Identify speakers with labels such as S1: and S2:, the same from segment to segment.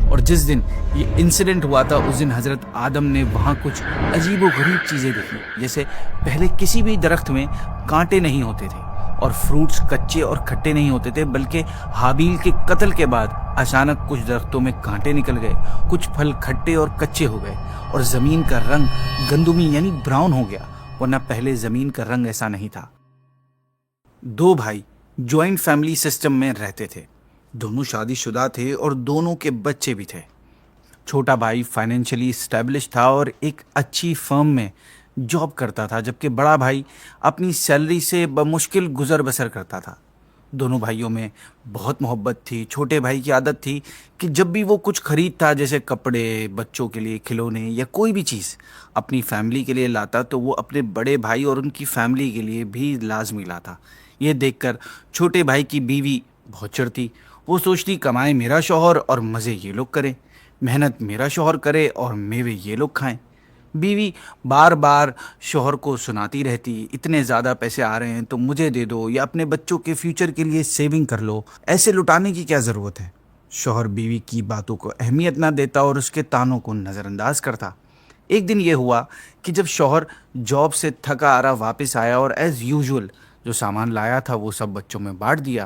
S1: اور جس دن یہ انسیڈنٹ ہوا تھا اس دن حضرت آدم نے وہاں کچھ عجیب و غریب چیزیں دیکھی. جیسے پہلے کسی بھی درخت میں کانٹے نہیں ہوتے تھے اور فروٹس کچے اور کھٹے نہیں ہوتے تھے، بلکہ حابیل کے قتل کے بعد اچانک کچھ درختوں میں کانٹے نکل گئے، کچھ پھل کھٹے اور کچے ہو گئے، اور زمین کا رنگ گندمی یعنی براؤن ہو گیا، ورنہ پہلے زمین کا رنگ ایسا نہیں تھا. 2 بھائی جوائنٹ فیملی سسٹم میں رہتے تھے. دونوں شادی شدہ تھے اور دونوں کے بچے بھی تھے. چھوٹا بھائی فائنینشلی اسٹیبلش تھا اور ایک اچھی فرم میں جاب کرتا تھا، جبکہ بڑا بھائی اپنی سیلری سے بمشکل گزر بسر کرتا تھا. دونوں بھائیوں میں بہت محبت تھی. چھوٹے بھائی کی عادت تھی کہ جب بھی وہ کچھ خریدتا، جیسے کپڑے، بچوں کے لیے کھلونے یا کوئی بھی چیز اپنی فیملی کے لیے لاتا، تو وہ اپنے بڑے بھائی اور ان کی فیملی کے لیے بھی لازمی لاتا. یہ دیکھ کر چھوٹے بھائی کی بیوی بہت چڑھتی. وہ سوچتی کمائے میرا شوہر اور مزے یہ لوگ کریں، محنت میرا شوہر کرے اور میوے یہ لوگ کھائیں. بیوی بار بار شوہر کو سناتی رہتی، اتنے زیادہ پیسے آ رہے ہیں تو مجھے دے دو، یا اپنے بچوں کے فیوچر کے لیے سیونگ کر لو، ایسے لٹانے کی کیا ضرورت ہے. شوہر بیوی کی باتوں کو اہمیت نہ دیتا اور اس کے تانوں کو نظر انداز کرتا. ایک دن یہ ہوا کہ جب شوہر جاب سے تھکا آرا واپس آیا اور ایز یوزول جو سامان لایا تھا وہ سب بچوں میں بانٹ دیا.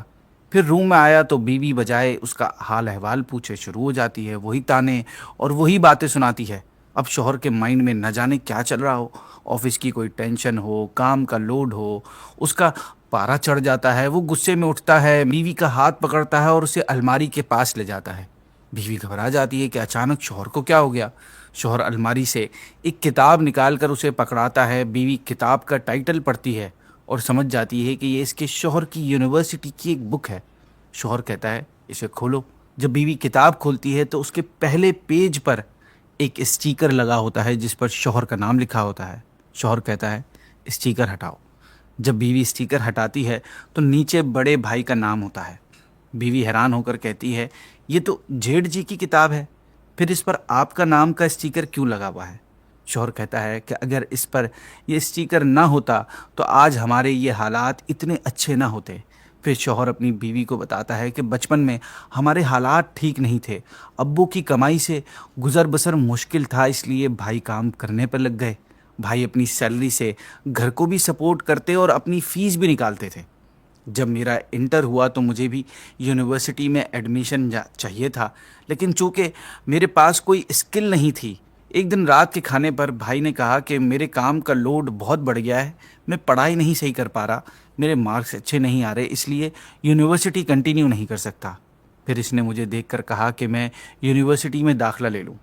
S1: پھر روم میں آیا تو بیوی بجائے اس کا حال احوال پوچھے شروع ہو جاتی ہے، وہی تانے اور وہی باتیں سناتی ہے. اب شوہر کے مائنڈ میں نہ جانے کیا چل رہا ہو، آفس کی کوئی ٹینشن ہو، کام کا لوڈ ہو، اس کا پارا چڑھ جاتا ہے. وہ غصے میں اٹھتا ہے، بیوی کا ہاتھ پکڑتا ہے اور اسے الماری کے پاس لے جاتا ہے. بیوی گھبرا جاتی ہے کہ اچانک شوہر کو کیا ہو گیا. شوہر الماری سے ایک کتاب نکال کر اسے پکڑاتا ہے. بیوی کتاب کا ٹائٹل پڑھتی ہے اور سمجھ جاتی ہے کہ یہ اس کے شوہر کی یونیورسٹی کی ایک بک ہے. شوہر کہتا ہے اسے کھولو. جب بیوی کتاب کھولتی ہے تو اس کے پہلے پیج پر ایک اسٹیکر لگا ہوتا ہے جس پر شوہر کا نام لکھا ہوتا ہے. شوہر کہتا ہے اسٹیکر ہٹاؤ. جب بیوی اسٹیکر ہٹاتی ہے تو نیچے بڑے بھائی کا نام ہوتا ہے. بیوی حیران ہو کر کہتی ہے یہ تو جیٹھ جی کی کتاب ہے، پھر اس پر آپ کا نام کا اسٹیکر کیوں لگا ہوا ہے. شوہر کہتا ہے کہ اگر اس پر یہ اسٹیکر نہ ہوتا تو آج ہمارے یہ حالات اتنے اچھے نہ ہوتے. پھر شوہر اپنی بیوی کو بتاتا ہے کہ بچپن میں ہمارے حالات ٹھیک نہیں تھے، ابو کی کمائی سے گزر بسر مشکل تھا، اس لیے بھائی کام کرنے پر لگ گئے. بھائی اپنی سیلری سے گھر کو بھی سپورٹ کرتے اور اپنی فیس بھی نکالتے تھے. جب میرا انٹر ہوا تو مجھے بھی یونیورسٹی میں ایڈمیشن چاہیے تھا، لیکن چونکہ میرے پاس کوئی اسکل نہیں تھی. ایک دن رات کے کھانے پر بھائی نے کہا کہ میرے کام کا لوڈ بہت بڑھ گیا ہے، میں پڑھائی نہیں صحیح کر پا رہا، میرے مارکس اچھے نہیں آ رہے، اس لیے یونیورسٹی کنٹینیو نہیں کر سکتا. پھر اس نے مجھے دیکھ کر کہا کہ میں یونیورسٹی میں داخلہ لے لوں.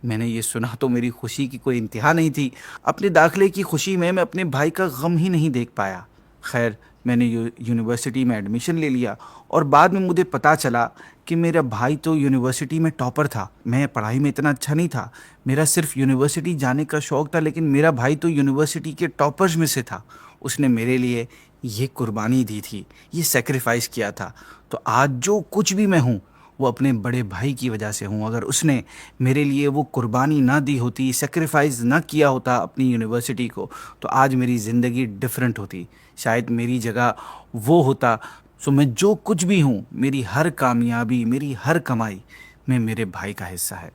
S1: میں نے یہ سنا تو میری خوشی کی کوئی انتہا نہیں تھی. اپنے داخلے کی خوشی میں اپنے بھائی کا غم ہی نہیں دیکھ پایا. خیر میں نے یونیورسٹی میں ایڈمیشن لے لیا اور بعد میں مجھے پتہ چلا کہ میرا بھائی تو یونیورسٹی میں ٹاپر تھا. میں پڑھائی میں اتنا اچھا نہیں تھا، میرا صرف یونیورسٹی جانے کا شوق تھا، لیکن میرا بھائی تو یونیورسٹی کے ٹاپرز میں سے تھا. اس نے میرے لیے یہ قربانی دی تھی، یہ سیکریفائس کیا تھا. تو آج جو کچھ بھی میں ہوں وہ اپنے بڑے بھائی کی وجہ سے ہوں. اگر اس نے میرے لیے وہ قربانی نہ دی ہوتی، سیکریفائز نہ کیا ہوتا اپنی یونیورسٹی کو، تو آج میری زندگی ڈیفرنٹ ہوتی. شاید میری جگہ وہ ہوتا. سو میں جو کچھ بھی ہوں، میری ہر کامیابی، میری ہر کمائی میں میرے بھائی کا حصہ ہے.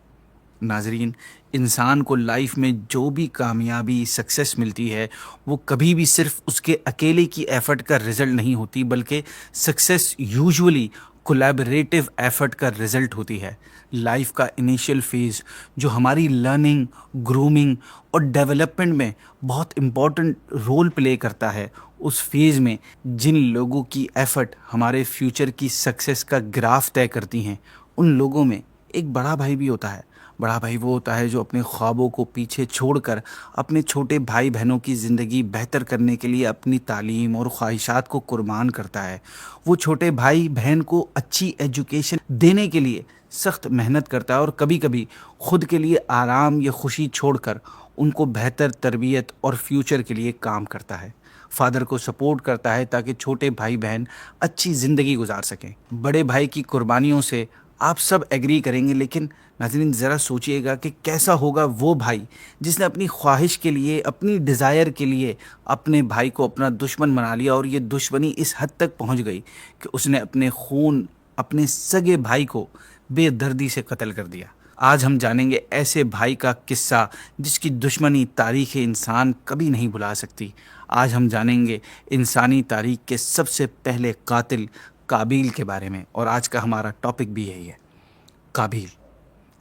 S1: ناظرین، انسان کو لائف میں جو بھی کامیابی، سکسیس ملتی ہے وہ کبھی بھی صرف اس کے اکیلے کی ایفرٹ کا رزلٹ نہیں ہوتی، بلکہ سکسیس یوزولی کولیبریٹو ایفرٹ کا رزلٹ ہوتی ہے. لائف کا انیشیل فیز جو ہماری لرننگ، گرومنگ اور ڈیولپمنٹ میں بہت امپورٹنٹ رول پلے کرتا ہے، اس فیز میں جن لوگوں کی ایفرٹ ہمارے فیوچر کی سکسیس کا گراف طے کرتی ہیں، ان لوگوں میں ایک بڑا بھائی بھی ہوتا ہے. بڑا بھائی وہ ہوتا ہے جو اپنے خوابوں کو پیچھے چھوڑ کر اپنے چھوٹے بھائی بہنوں کی زندگی بہتر کرنے کے لیے اپنی تعلیم اور خواہشات کو قربان کرتا ہے. وہ چھوٹے بھائی بہن کو اچھی ایجوکیشن دینے کے لیے سخت محنت کرتا ہے اور کبھی کبھی خود کے لیے آرام یا خوشی چھوڑ کر ان کو بہتر تربیت اور فیوچر کے لیے کام کرتا ہے. فادر کو سپورٹ کرتا ہے تاکہ چھوٹے بھائی بہن اچھی زندگی گزار سکیں. بڑے بھائی کی قربانیوں سے آپ سب ایگری کریں گے، لیکن ناظرین ذرا سوچئے گا کہ کیسا ہوگا وہ بھائی جس نے اپنی خواہش کے لیے، اپنی ڈیزائر کے لیے اپنے بھائی کو اپنا دشمن بنا لیا، اور یہ دشمنی اس حد تک پہنچ گئی کہ اس نے اپنے خون، اپنے سگے بھائی کو بے دردی سے قتل کر دیا۔ آج ہم جانیں گے ایسے بھائی کا قصہ جس کی دشمنی تاریخ انسان کبھی نہیں بھلا سکتی۔ آج ہم جانیں گے انسانی تاریخ کے سب سے پہلے قاتل قابیل کے بارے میں، اور آج کا ہمارا ٹاپک بھی یہی ہے، قابیل۔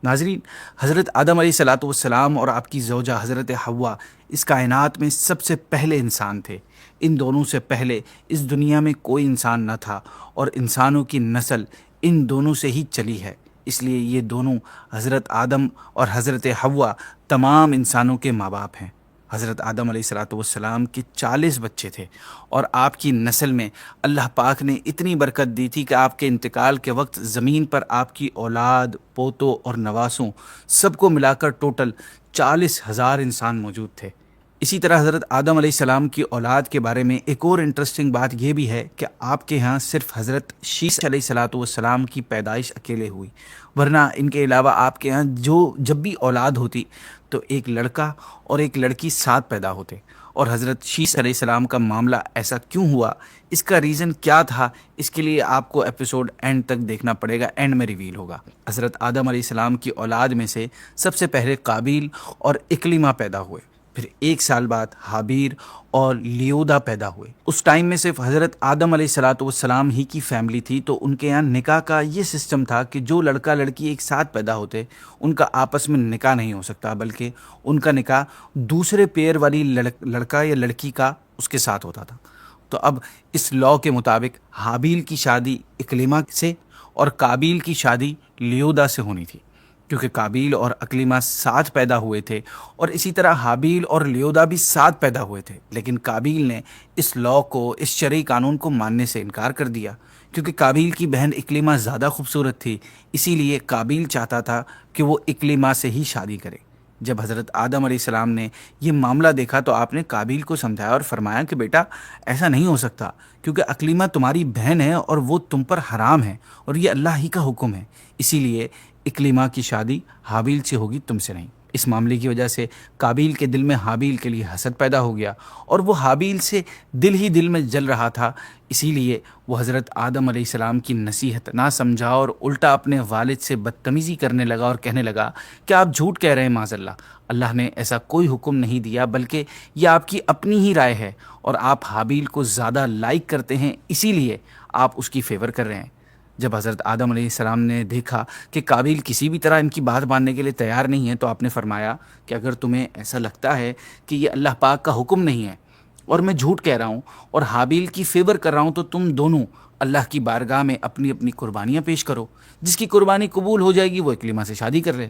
S1: ناظرین، حضرت آدم علیہ الصلاۃ والسلام اور آپ کی زوجہ حضرت حوا اس کائنات میں سب سے پہلے انسان تھے۔ ان دونوں سے پہلے اس دنیا میں کوئی انسان نہ تھا، اور انسانوں کی نسل ان دونوں سے ہی چلی ہے۔ اس لیے یہ دونوں، حضرت آدم اور حضرت حوا، تمام انسانوں کے ماں باپ ہیں۔ حضرت آدم علیہ الصلاۃ والسلام کے 40 بچے تھے، اور آپ کی نسل میں اللہ پاک نے اتنی برکت دی تھی کہ آپ کے انتقال کے وقت زمین پر آپ کی اولاد، پوتوں اور نواسوں سب کو ملا کر ٹوٹل 40,000 انسان موجود تھے۔ اسی طرح حضرت آدم علیہ السلام کی اولاد کے بارے میں ایک اور انٹرسٹنگ بات یہ بھی ہے کہ آپ کے ہاں صرف حضرت شیس علیہ الصلاۃ والسلام کی پیدائش اکیلے ہوئی، ورنہ ان کے علاوہ آپ کے ہاں جب بھی اولاد ہوتی تو ایک لڑکا اور ایک لڑکی ساتھ پیدا ہوتے۔ اور حضرت شیس علیہ السلام کا معاملہ ایسا کیوں ہوا، اس کا ریزن کیا تھا، اس کے لیے آپ کو ایپیسوڈ اینڈ تک دیکھنا پڑے گا، اینڈ میں ریویل ہوگا۔ حضرت آدم علیہ السلام کی اولاد میں سے سب سے پہلے قابیل اور اکلیمہ پیدا ہوئے، پھر 1 سال بعد حابیر اور لیودا پیدا ہوئے۔ اس ٹائم میں صرف حضرت آدم علیہ الصلاۃ والسلام ہی کی فیملی تھی، تو ان کے یہاں نکاح کا یہ سسٹم تھا کہ جو لڑکا لڑکی ایک ساتھ پیدا ہوتے ان کا آپس میں نکاح نہیں ہو سکتا، بلکہ ان کا نکاح دوسرے پیئر والی لڑکا یا لڑکی کا اس کے ساتھ ہوتا تھا۔ تو اب اس لاء کے مطابق حابیل کی شادی اکلیمہ سے اور قابیل کی شادی لیودا سے ہونی تھی، کیونکہ قابیل اور اکلیمہ ساتھ پیدا ہوئے تھے، اور اسی طرح حابیل اور لیودا بھی ساتھ پیدا ہوئے تھے۔ لیکن قابیل نے اس لاء کو، اس شرعی قانون کو ماننے سے انکار کر دیا، کیونکہ قابیل کی بہن اکلیمہ زیادہ خوبصورت تھی، اسی لیے قابیل چاہتا تھا کہ وہ اکلیمہ سے ہی شادی کرے۔ جب حضرت آدم علیہ السلام نے یہ معاملہ دیکھا تو آپ نے قابیل کو سمجھایا اور فرمایا کہ بیٹا ایسا نہیں ہو سکتا، کیونکہ اکلیمہ تمہاری بہن ہے اور وہ تم پر حرام ہے، اور یہ اللہ ہی کا حکم ہے، اسی لیے اکلیمہ کی شادی حابیل سے ہوگی، تم سے نہیں۔ اس معاملے کی وجہ سے قابیل کے دل میں حابیل کے لیے حسد پیدا ہو گیا، اور وہ حابیل سے دل میں جل رہا تھا، اسی لیے وہ حضرت آدم علیہ السلام کی نصیحت نہ سمجھا اور الٹا اپنے والد سے بدتمیزی کرنے لگا اور کہنے لگا کہ آپ جھوٹ کہہ رہے ہیں، معاذ اللہ نے ایسا کوئی حکم نہیں دیا، بلکہ یہ آپ کی اپنی ہی رائے ہے، اور آپ حابیل کو زیادہ لائک کرتے ہیں، اسی لیے آپ اس کی فیور کر رہے ہیں۔ جب حضرت آدم علیہ السلام نے دیکھا کہ قابیل کسی بھی طرح ان کی بات ماننے کے لیے تیار نہیں ہے، تو آپ نے فرمایا کہ اگر تمہیں ایسا لگتا ہے کہ یہ اللہ پاک کا حکم نہیں ہے اور میں جھوٹ کہہ رہا ہوں اور حابیل کی فیور کر رہا ہوں، تو تم دونوں اللہ کی بارگاہ میں اپنی اپنی قربانیاں پیش کرو، جس کی قربانی قبول ہو جائے گی وہ اکلیمہ سے شادی کر لے۔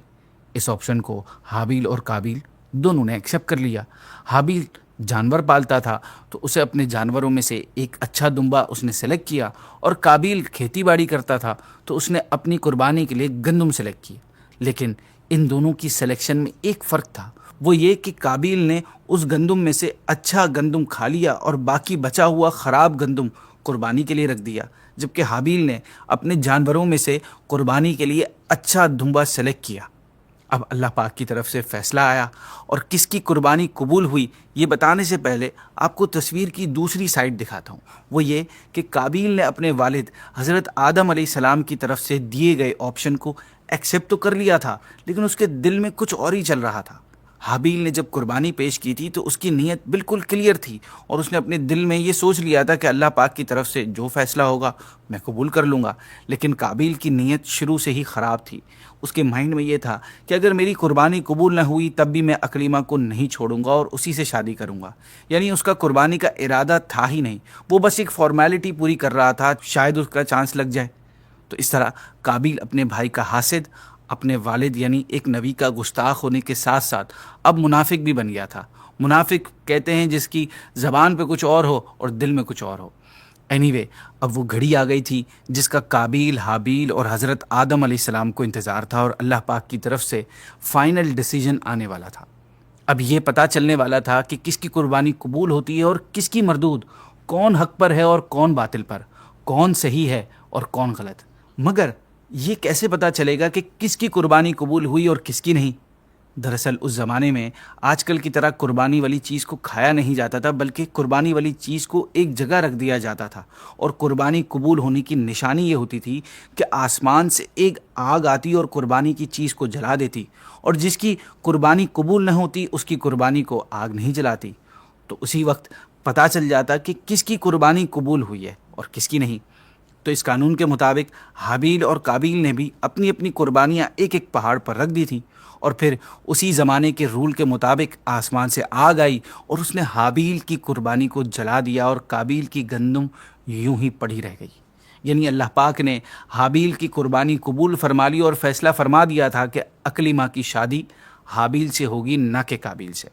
S1: اس آپشن کو حابیل اور قابیل دونوں نے ایکسیپٹ کر لیا۔ حابیل جانور پالتا تھا، تو اسے اپنے جانوروں میں سے ایک اچھا دمبا اس نے سلیکٹ کیا، اور قابیل کھیتی باڑی کرتا تھا، تو اس نے اپنی قربانی کے لیے گندم سلیکٹ کی۔ لیکن ان دونوں کی سلیکشن میں ایک فرق تھا، وہ یہ کہ قابیل نے اس گندم میں سے اچھا گندم کھا لیا اور باقی بچا ہوا خراب گندم قربانی کے لیے رکھ دیا، جبکہ حابیل نے اپنے جانوروں میں سے قربانی کے لیے اچھا دمبا سلیکٹ کیا۔ اب اللہ پاک کی طرف سے فیصلہ آیا، اور کس کی قربانی قبول ہوئی یہ بتانے سے پہلے آپ کو تصویر کی دوسری سائڈ دکھاتا ہوں۔ وہ یہ کہ قابیل نے اپنے والد حضرت آدم علیہ السلام کی طرف سے دیے گئے آپشن کو ایکسیپٹ تو کر لیا تھا، لیکن اس کے دل میں کچھ اور ہی چل رہا تھا۔ حابیل نے جب قربانی پیش کی تھی تو اس کی نیت بالکل کلیئر تھی، اور اس نے اپنے دل میں یہ سوچ لیا تھا کہ اللہ پاک کی طرف سے جو فیصلہ ہوگا میں قبول کر لوں گا۔ لیکن قابیل کی نیت شروع سے ہی خراب تھی، اس کے مائنڈ میں یہ تھا کہ اگر میری قربانی قبول نہ ہوئی تب بھی میں اکلیمہ کو نہیں چھوڑوں گا اور اسی سے شادی کروں گا، یعنی اس کا قربانی کا ارادہ تھا ہی نہیں، وہ بس ایک فارمیلٹی پوری کر رہا تھا، شاید اس کا چانس لگ جائے۔ تو اس طرح قابیل اپنے بھائی کا حاسد، اپنے والد یعنی ایک نبی کا گستاخ ہونے کے ساتھ ساتھ اب منافق بھی بن گیا تھا۔ منافق کہتے ہیں جس کی زبان پہ کچھ اور ہو اور دل میں کچھ اور ہو۔ اب وہ گھڑی آ گئی تھی جس کا قابیل، حابیل اور حضرت آدم علیہ السلام کو انتظار تھا، اور اللہ پاک کی طرف سے فائنل ڈیسیجن آنے والا تھا۔ اب یہ پتہ چلنے والا تھا کہ کس کی قربانی قبول ہوتی ہے اور کس کی مردود، کون حق پر ہے اور کون باطل پر، کون صحیح ہے اور کون غلط۔ مگر یہ کیسے پتہ چلے گا کہ کس کی قربانی قبول ہوئی اور کس کی نہیں؟ دراصل اس زمانے میں آج کل کی طرح قربانی والی چیز کو کھایا نہیں جاتا تھا، بلکہ قربانی والی چیز کو ایک جگہ رکھ دیا جاتا تھا، اور قربانی قبول ہونے کی نشانی یہ ہوتی تھی کہ آسمان سے ایک آگ آتی اور قربانی کی چیز کو جلا دیتی، اور جس کی قربانی قبول نہ ہوتی اس کی قربانی کو آگ نہیں جلاتی۔ تو اسی وقت پتہ چل جاتا کہ کس کی قربانی قبول ہوئی ہے اور کس کی نہیں۔ تو اس قانون کے مطابق حابیل اور قابیل نے بھی اپنی اپنی قربانیاں ایک ایک پہاڑ پر رکھ دی تھیں، اور پھر اسی زمانے کے رول کے مطابق آسمان سے آگ آئی اور اس نے حابیل کی قربانی کو جلا دیا، اور قابیل کی گندم یوں ہی پڑی رہ گئی۔ یعنی اللہ پاک نے حابیل کی قربانی قبول فرما لی اور فیصلہ فرما دیا تھا کہ اکلیمہ کی شادی حابیل سے ہوگی، نہ کہ قابیل سے۔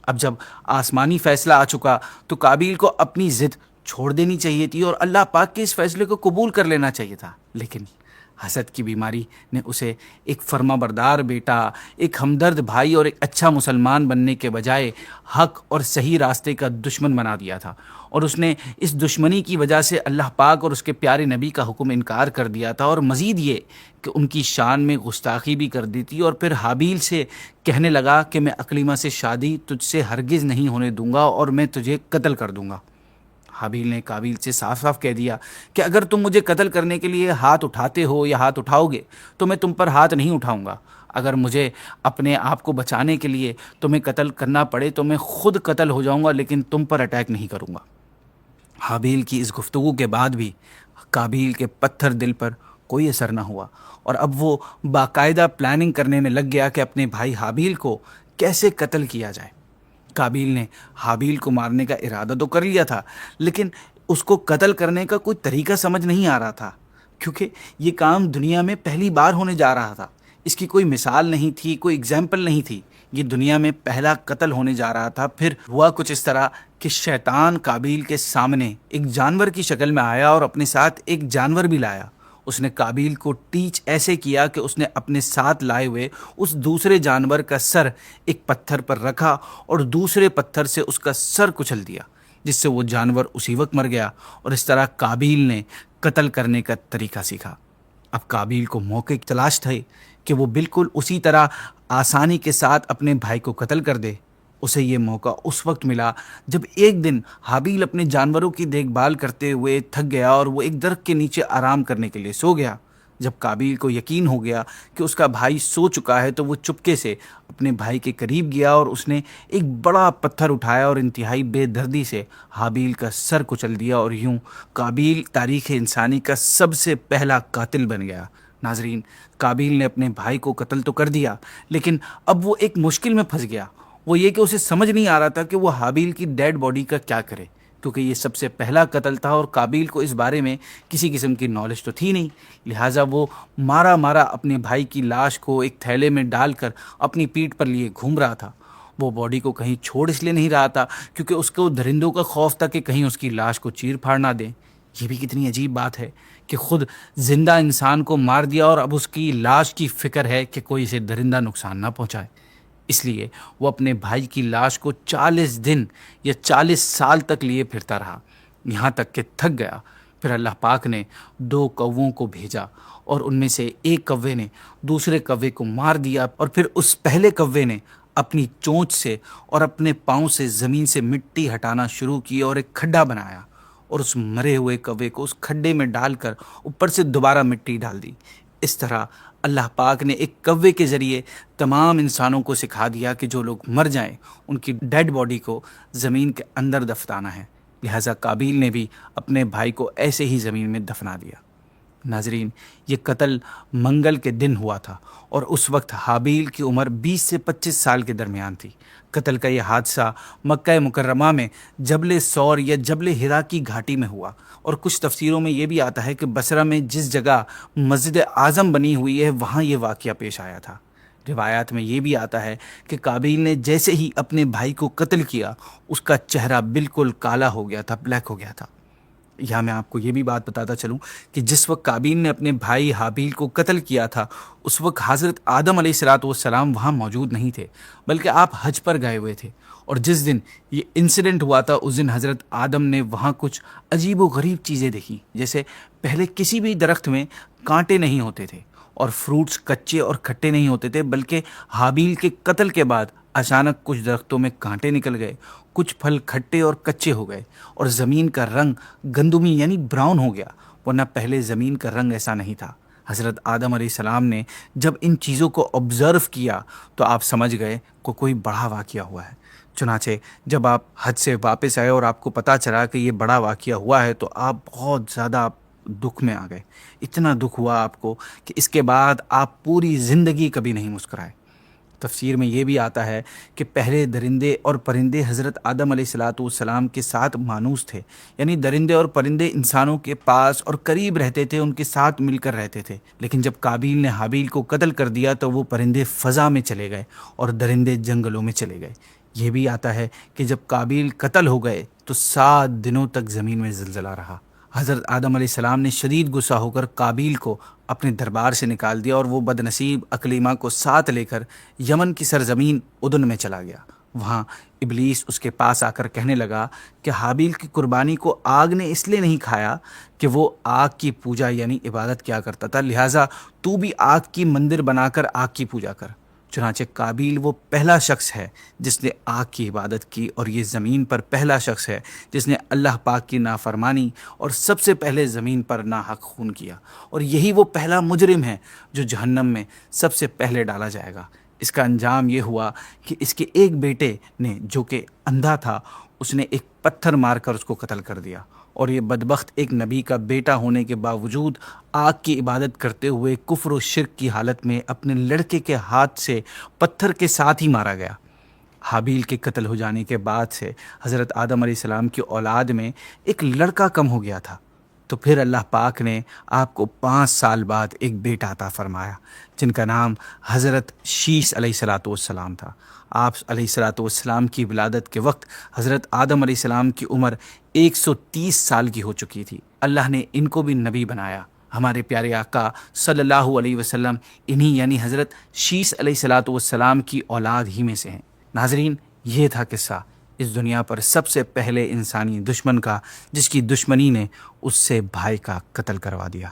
S1: اب جب آسمانی فیصلہ آ چکا تو قابیل کو اپنی ضد چھوڑ دینی چاہیے تھی اور اللہ پاک کے اس فیصلے کو قبول کر لینا چاہیے تھا، لیکن حسد کی بیماری نے اسے ایک فرما بردار بیٹا، ایک ہمدرد بھائی اور ایک اچھا مسلمان بننے کے بجائے حق اور صحیح راستے کا دشمن بنا دیا تھا، اور اس نے اس دشمنی کی وجہ سے اللہ پاک اور اس کے پیارے نبی کا حکم انکار کر دیا تھا، اور مزید یہ کہ ان کی شان میں گستاخی بھی کر دی تھی، اور پھر حابیل سے کہنے لگا کہ میں اکلیمہ سے شادی تجھ سے ہرگز نہیں ہونے دوں گا اور میں تجھے قتل کر دوں گا۔ حابیل نے قابیل سے صاف صاف کہہ دیا کہ اگر تم مجھے قتل کرنے کے لیے ہاتھ اٹھاتے ہو یا ہاتھ اٹھاؤ گے تو میں تم پر ہاتھ نہیں اٹھاؤں گا، اگر مجھے اپنے آپ کو بچانے کے لیے تمہیں قتل کرنا پڑے تو میں خود قتل ہو جاؤں گا، لیکن تم پر اٹیک نہیں کروں گا۔ حابیل کی اس گفتگو کے بعد بھی قابیل کے پتھر دل پر کوئی اثر نہ ہوا، اور اب وہ باقاعدہ پلاننگ کرنے میں لگ گیا کہ اپنے بھائی حابیل کو کیسے قتل کیا جائے۔ قابیل نے حابیل کو مارنے کا ارادہ تو کر لیا تھا، لیکن اس کو قتل کرنے کا کوئی طریقہ سمجھ نہیں آ رہا تھا، کیونکہ یہ کام دنیا میں پہلی بار ہونے جا رہا تھا۔ اس کی کوئی مثال نہیں تھی، کوئی اگزامپل نہیں تھی، یہ دنیا میں پہلا قتل ہونے جا رہا تھا۔ پھر ہوا کچھ اس طرح کہ شیطان قابیل کے سامنے ایک جانور کی شکل میں آیا اور اپنے ساتھ ایک جانور بھی لایا۔ اس نے قابیل کو ٹیچ ایسے کیا کہ اس نے اپنے ساتھ لائے ہوئے اس دوسرے جانور کا سر ایک پتھر پر رکھا اور دوسرے پتھر سے اس کا سر کچل دیا، جس سے وہ جانور اسی وقت مر گیا، اور اس طرح قابیل نے قتل کرنے کا طریقہ سیکھا۔ اب قابیل کو موقع کی تلاش تھی کہ وہ بالکل اسی طرح آسانی کے ساتھ اپنے بھائی کو قتل کر دے۔ اسے یہ موقع اس وقت ملا جب ایک دن حابیل اپنے جانوروں کی دیکھ بھال کرتے ہوئے تھک گیا اور وہ ایک درخت کے نیچے آرام کرنے کے لیے سو گیا۔ جب قابیل کو یقین ہو گیا کہ اس کا بھائی سو چکا ہے تو وہ چپکے سے اپنے بھائی کے قریب گیا اور اس نے ایک بڑا پتھر اٹھایا اور انتہائی بے دردی سے حابیل کا سر کچل دیا، اور یوں قابیل تاریخ انسانی کا سب سے پہلا قاتل بن گیا۔ ناظرین، قابیل نے اپنے بھائی کو قتل تو کر دیا، لیکن اب وہ ایک مشکل میں پھنس گیا۔ وہ یہ کہ اسے سمجھ نہیں آ رہا تھا کہ وہ حابیل کی ڈیڈ باڈی کا کیا کرے، کیونکہ یہ سب سے پہلا قتل تھا اور قابیل کو اس بارے میں کسی قسم کی نالج تو تھی نہیں، لہٰذا وہ مارا اپنے بھائی کی لاش کو ایک تھیلے میں ڈال کر اپنی پیٹھ پر لیے گھوم رہا تھا۔ وہ باڈی کو کہیں چھوڑ اس لیے نہیں رہا تھا کیونکہ اس کو درندوں کا خوف تھا کہ کہیں اس کی لاش کو چیر پھاڑ نہ دیں۔ یہ بھی کتنی عجیب بات ہے کہ خود زندہ انسان کو مار دیا اور اب اس کی لاش کی فکر ہے کہ کوئی اسے درندہ نقصان نہ پہنچائے۔ اس لیے وہ اپنے بھائی کی لاش کو 40 دن یا 40 سال تک لیے پھرتا رہا، یہاں تک کہ تھک گیا۔ پھر اللہ پاک نے 2 کووں کو بھیجا اور ان میں سے ایک کوے نے دوسرے کوے کو مار دیا، اور پھر اس پہلے کوے نے اپنی چونچ سے اور اپنے پاؤں سے زمین سے مٹی ہٹانا شروع کی اور ایک کھڈا بنایا، اور اس مرے ہوئے کوے کو اس کھڈے میں ڈال کر اوپر سے دوبارہ مٹی ڈال دی۔ اس طرح اللہ پاک نے ایک کوے کے ذریعے تمام انسانوں کو سکھا دیا کہ جو لوگ مر جائیں ان کی ڈیڈ باڈی کو زمین کے اندر دفنانا ہے، لہٰذا قابیل نے بھی اپنے بھائی کو ایسے ہی زمین میں دفنا دیا۔ ناظرین، یہ قتل منگل کے دن ہوا تھا اور اس وقت حابیل کی عمر 20 سے 25 سال کے درمیان تھی۔ قتل کا یہ حادثہ مکہ مکرمہ میں جبل سور یا جبل ہرا کی گھاٹی میں ہوا، اور کچھ تفسیروں میں یہ بھی آتا ہے کہ بصرہ میں جس جگہ مسجد اعظم بنی ہوئی ہے وہاں یہ واقعہ پیش آیا تھا۔ روایات میں یہ بھی آتا ہے کہ قابیل نے جیسے ہی اپنے بھائی کو قتل کیا اس کا چہرہ بالکل کالا ہو گیا تھا، بلیک ہو گیا تھا۔ یہاں میں آپ کو یہ بھی بات بتاتا چلوں کہ جس وقت قابیل نے اپنے بھائی حابیل کو قتل کیا تھا اس وقت حضرت آدم علیہ الصلوۃ والسلام وہاں موجود نہیں تھے، بلکہ آپ حج پر گئے ہوئے تھے۔ اور جس دن یہ انسیڈنٹ ہوا تھا اس دن حضرت آدم نے وہاں کچھ عجیب و غریب چیزیں دیکھی، جیسے پہلے کسی بھی درخت میں کانٹے نہیں ہوتے تھے اور فروٹس کچے اور کھٹے نہیں ہوتے تھے، بلکہ حابیل کے قتل کے بعد اچانک کچھ درختوں میں کانٹے نکل گئے، کچھ پھل کھٹے اور کچے ہو گئے، اور زمین کا رنگ گندمی یعنی براؤن ہو گیا، ورنہ پہلے زمین کا رنگ ایسا نہیں تھا۔ حضرت آدم علیہ السلام نے جب ان چیزوں کو آبزرو کیا تو آپ سمجھ گئے کہ کوئی بڑا واقعہ ہوا ہے۔ چنانچہ جب آپ حج سے واپس آئے اور آپ کو پتہ چلا کہ یہ بڑا واقعہ ہوا ہے تو آپ بہت زیادہ دکھ میں آ گئے۔ اتنا دکھ ہوا آپ کو کہ اس کے بعد آپ پوری زندگی کبھی نہیں مسکرائے۔ تفسیر میں یہ بھی آتا ہے کہ پہلے درندے اور پرندے حضرت آدم علیہ الصلوۃ والسلام کے ساتھ مانوس تھے، یعنی درندے اور پرندے انسانوں کے پاس اور قریب رہتے تھے، ان کے ساتھ مل کر رہتے تھے۔ لیکن جب قابیل نے حابیل کو قتل کر دیا تو وہ پرندے فضا میں چلے گئے اور درندے جنگلوں میں چلے گئے۔ یہ بھی آتا ہے کہ جب قابیل قتل ہو گئے تو 7 دنوں تک زمین میں زلزلہ رہا۔ حضرت آدم علیہ السلام نے شدید غصہ ہو کر قابیل کو اپنے دربار سے نکال دیا اور وہ بد نصیب اکلیمہ کو ساتھ لے کر یمن کی سرزمین ادن میں چلا گیا۔ وہاں ابلیس اس کے پاس آ کر کہنے لگا کہ حابیل کی قربانی کو آگ نے اس لیے نہیں کھایا کہ وہ آگ کی پوجا یعنی عبادت کیا کرتا تھا، لہٰذا تو بھی آگ کی مندر بنا کر آگ کی پوجا کر۔ چنانچہ قابیل وہ پہلا شخص ہے جس نے آگ کی عبادت کی، اور یہ زمین پر پہلا شخص ہے جس نے اللہ پاک کی نافرمانی اور سب سے پہلے زمین پر ناحق خون کیا، اور یہی وہ پہلا مجرم ہے جو جہنم میں سب سے پہلے ڈالا جائے گا۔ اس کا انجام یہ ہوا کہ اس کے ایک بیٹے نے جو کہ اندھا تھا اس نے ایک پتھر مار کر اس کو قتل کر دیا، اور یہ بدبخت ایک نبی کا بیٹا ہونے کے باوجود آگ کی عبادت کرتے ہوئے کفر و شرک کی حالت میں اپنے لڑکے کے ہاتھ سے پتھر کے ساتھ ہی مارا گیا۔ حابیل کے قتل ہو جانے کے بعد سے حضرت آدم علیہ السلام کی اولاد میں ایک لڑکا کم ہو گیا تھا، تو پھر اللہ پاک نے آپ کو 5 سال بعد ایک بیٹا عطا فرمایا جن کا نام حضرت شیس علیہ الصلوۃ والسلام تھا۔ آپ علیہ الصلوۃ والسلام کی ولادت کے وقت حضرت آدم علیہ السلام کی عمر 130 سال کی ہو چکی تھی۔ اللہ نے ان کو بھی نبی بنایا۔ ہمارے پیارے آقا صلی اللہ علیہ وسلم انہی یعنی حضرت شیس علیہ الصلوۃ والسلام کی اولاد ہی میں سے ہیں۔ ناظرین، یہ تھا قصہ اس دنیا پر سب سے پہلے انسانی دشمن کا جس کی دشمنی نے اس سے بھائی کا قتل کروا دیا۔